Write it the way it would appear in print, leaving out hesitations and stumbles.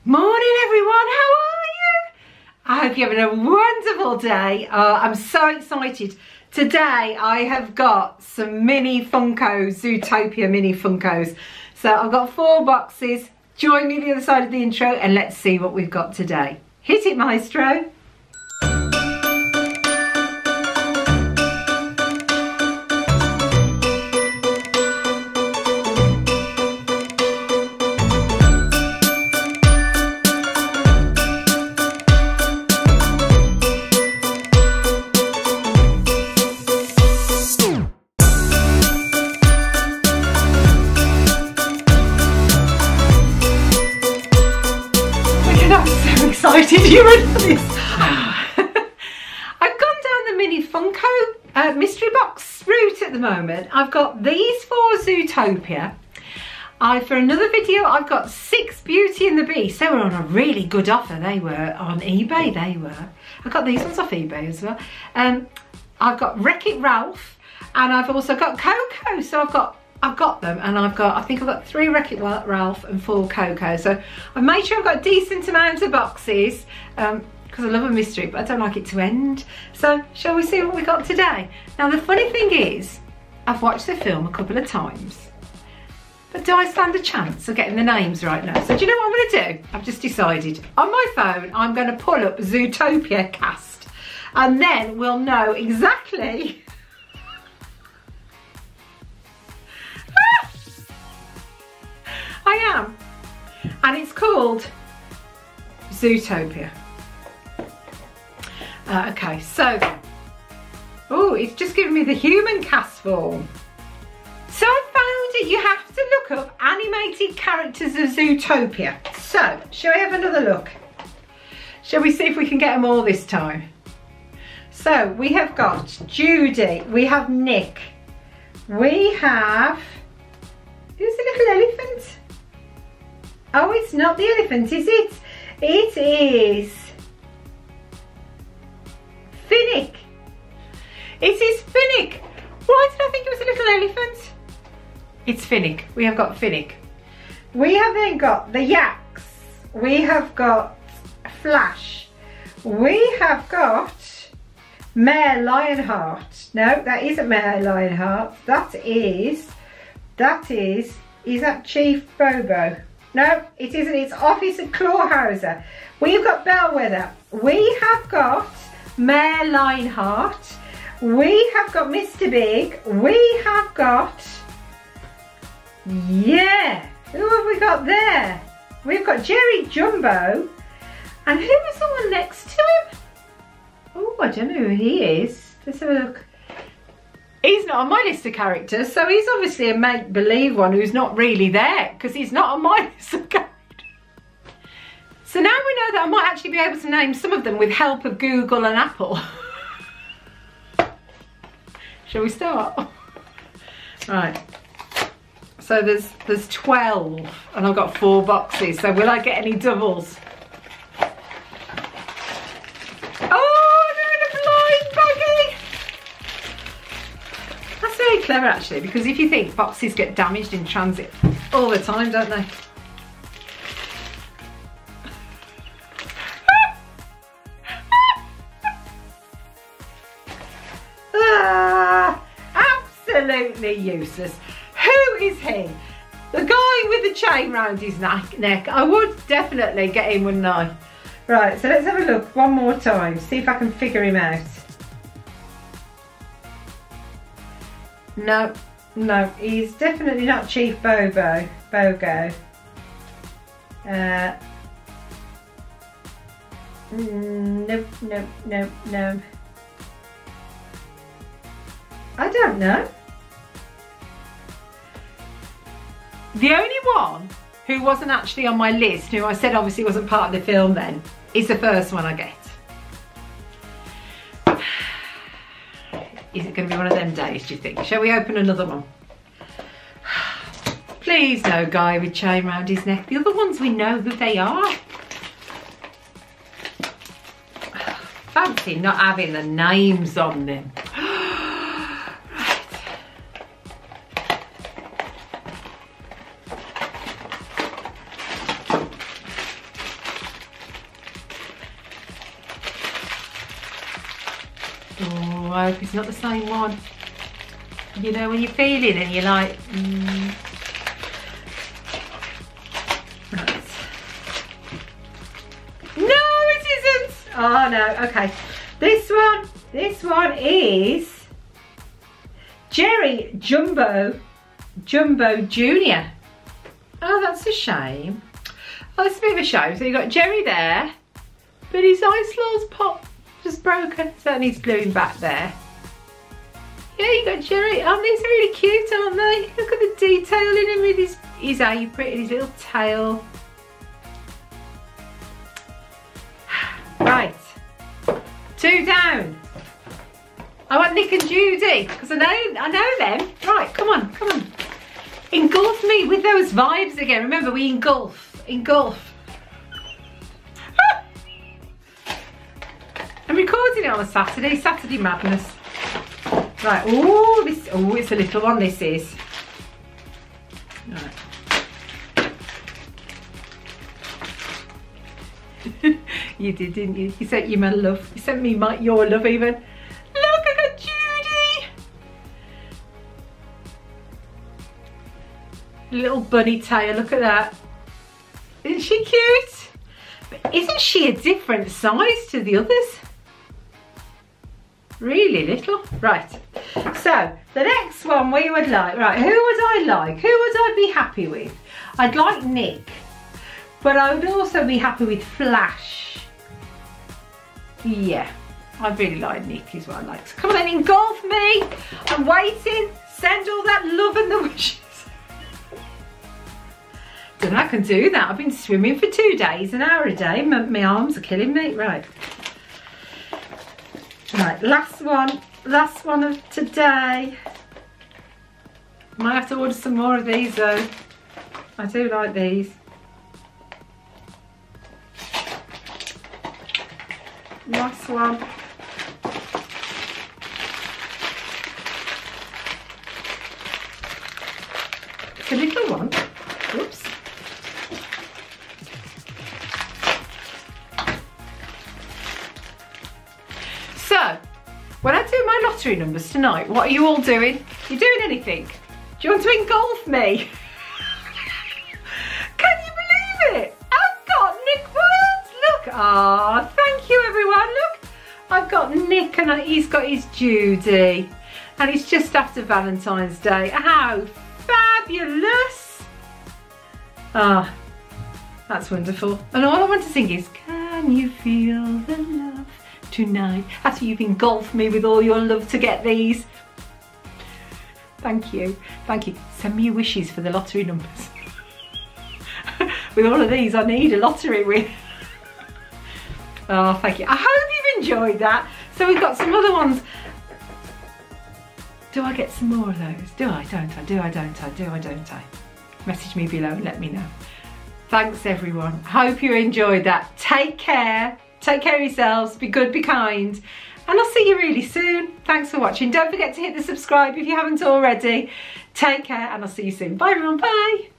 Morning everyone, how are you? I hope you're having a wonderful day. I'm so excited. Today I have got some mini Funkos, Zootopia mini Funkos. So I've got 4 boxes. Join me the other side of the intro and let's see what we've got today. Hit it, maestro. Excited, you ready for this? I've gone down the mini Funko mystery box route at the moment. I've got these 4 Zootopia. For another video I've got 6 Beauty and the Beast. They were on a really good offer. They were on eBay, they were. I got these ones off eBay as well. I've got Wreck-It Ralph and I've also got Coco. So I've got them, and I think I've got 3 Wreck-It Ralph and 4 Coco. So I've made sure I've got a decent amount of boxes because I love a mystery, but I don't like it to end. So shall we see what we got today? Now the funny thing is, I've watched the film a couple of times, but do I stand a chance of getting the names right now? So do you know what I'm going to do? I've just decided. On my phone, I'm going to pull up Zootopia cast, and then we'll know exactly I am, and it's called Zootopia. Okay, so oh, it's just given me the human cast form. So I found it. You have to look up animated characters of Zootopia. So shall we have another look? Shall we see if we can get them all this time? So we have got Judy, we have Nick, we have, who's the little elephant? Oh, it's not the elephant, is it? It is Finnick. It is Finnick. Why did I think it was a little elephant? It's Finnick. We have got Finnick. We have then got the Yaks. We have got Flash. We have got Mayor Lionheart. No, that isn't Mayor Lionheart. Is that Chief Bobo? No, it isn't. It's Officer Clawhauser. We've got Bellwether. We have got Mayor Lionheart. We have got Mr. Big. We have got, yeah, who have we got there? We've got Jerry Jumbo. And who is the one next to him? Oh, I don't know who he is. Let's have a look. He's not on my list of characters, so he's obviously a make-believe one who's not really there, because he's not on my list of characters. So now we know that I might actually be able to name some of them with help of Google and Apple. Shall we start? Right. So there's 12, and I've got 4 boxes, so will I get any doubles? Clever actually, because if you think, boxes get damaged in transit all the time, don't they? Absolutely useless. Who is he? The guy with the chain round his neck. I would definitely get him, wouldn't I? Right, so let's have a look one more time, see if I can figure him out. No, no, he's definitely not Chief Bogo. Nope. I don't know. The only one who wasn't actually on my list, who I said obviously wasn't part of the film then, is the first one I get. Is it going to be one of them days, do you think? Shall we open another one? Please no guy with chain round his neck. The other ones we know who they are. Fancy not having the names on them. Right. Oh, I hope it's not the same one. You know when you're feeling and you're like, Right. No, it isn't. Oh no, okay. This one is Jerry Jumbo Junior. Oh, that's a shame. Oh, it's a bit of a shame. So you've got Jerry there, but his ice law's pop just broken, so that needs gluing back there. Yeah, you got Jerry. Oh, these are really cute, aren't they? Look at the detail in him with his apron and his little tail. Right, 2 down. I want Nick and Judy because I know them. Right, come on. Engulf me with those vibes again. Remember, we engulf. I'm recording it on a Saturday madness. Right, oh, it's a little one, this is. Right. You did, didn't you? You sent you my love. You sent me your love even. Look, I got Judy. Little bunny tail, look at that. Isn't she cute? But isn't she a different size to the others? Really little. Right, so the next one we would like, right, who would I like? Who would I be happy with? I'd like Nick, but I would also be happy with Flash. Yeah, I really like Nick is what I like. So come on then, engulf me. I'm waiting. Send all that love and the wishes. Don't know I can do that. I've been swimming for 2 days, an hour a day. My arms are killing me. Right. Right, last one of today. Might have to order some more of these though. I do like these. Last one. It's a little one. Oops. So, when I do my lottery numbers tonight, what are you all doing? You doing anything? Do you want to engulf me? Can you believe it? I've got Nick Wilds. Look. Ah, thank you everyone. Look, I've got Nick and he's got his Judy. And it's just after Valentine's Day. How fabulous. Ah, that's wonderful. And all I want to sing is, can you feel the love tonight? After you've engulfed me with all your love to get these. Thank you. Thank you. Send me your wishes for the lottery numbers. With all of these, I need a lottery with. Oh, thank you. I hope you've enjoyed that. So we've got some other ones. Do I get some more of those? Do I? Don't I? Do I? Don't I? Do I? Don't I? Message me below and let me know. Thanks everyone. Hope you enjoyed that. Take care. Take care of yourselves. Be good, be kind. And I'll see you really soon. Thanks for watching. Don't forget to hit the subscribe if you haven't already. Take care and I'll see you soon. Bye everyone. Bye.